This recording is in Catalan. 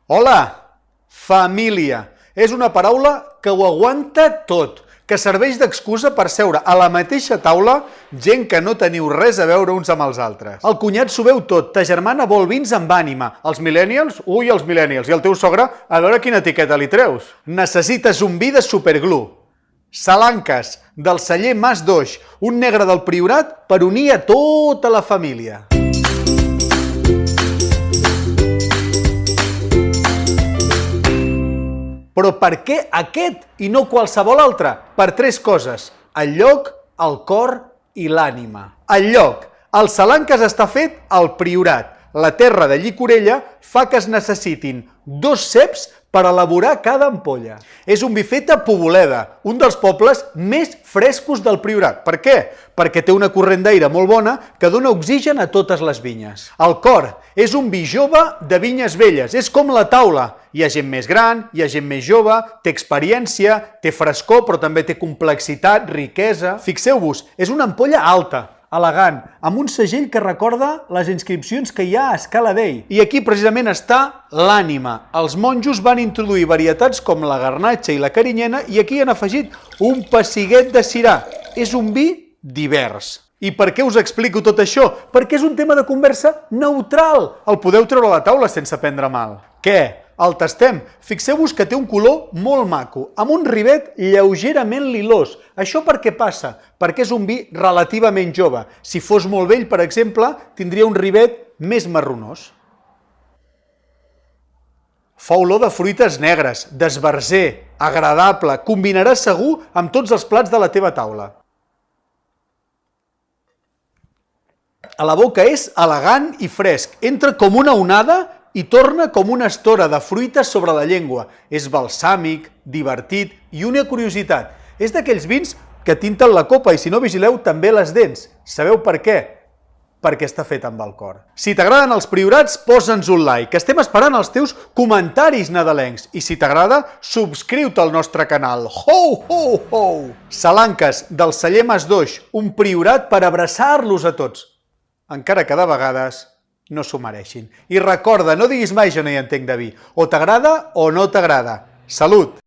Hola, família. És una paraula que ho aguanta tot, que serveix d'excusa per seure a la mateixa taula gent que no teniu res a veure uns amb els altres. El cunyat s'ho veu tot, ta germana vol vins amb ànima, els millennials, ui els millennials, i el teu sogre, a veure quina etiqueta li treus. Necessites un vi de superglue. Salanques, del celler Mas d'Oix, un negre del Priorat per unir a tota la família. Però per què aquest i no qualsevol altre? Per tres coses: el lloc, el cor i l'ànima. El lloc. El Salanques està fet al Priorat. La terra de Llicorella fa que es necessitin 2 ceps per elaborar cada ampolla. És un vi fet a Poboleda, un dels pobles més frescos del Priorat. Per què? Perquè té una corrent d'aire molt bona que dona oxigen a totes les vinyes. El cor és un vi jove de vinyes velles, és com la taula. Hi ha gent més gran, hi ha gent més jove, té experiència, té frescor, però també té complexitat, riquesa. Fixeu-vos, és una ampolla alta, elegant, amb un segell que recorda les inscripcions que hi ha a Scala Dei. I aquí precisament està l'ànima. Els monjos van introduir varietats com la garnatxa i la carinyena i aquí han afegit un pessiguet de sirà. És un vi divers. I per què us explico tot això? Perquè és un tema de conversa neutral. El podeu treure a la taula sense prendre mal. Què? El tastem. Fixeu-vos que té un color molt maco, amb un rivet lleugerament lilós. Això per què passa? Perquè és un vi relativament jove. Si fos molt vell, per exemple, tindria un rivet més marronós. Fa olor de fruites negres, d'esbarzer, agradable, combinarà segur amb tots els plats de la teva taula. A la boca és elegant i fresc, entra com una onada i torna com una estora de fruites sobre la llengua. És balsàmic, divertit i una curiositat. És d'aquells vins que tinten la copa i si no vigileu també les dents. Sabeu per què? Perquè està fet amb el cor. Si t'agraden els Priorats, posa'ns un like, que estem esperant els teus comentaris nadalencs. I si t'agrada, subscriu-te al nostre canal. Ho, ho, ho! Salanques, del celler Mas d'Oix, un Priorat per abraçar-los a tots. Encara que de vegades no s'ho mereixin. I recorda, no diguis mai jo no hi entenc de vi. O t'agrada o no t'agrada. Salut!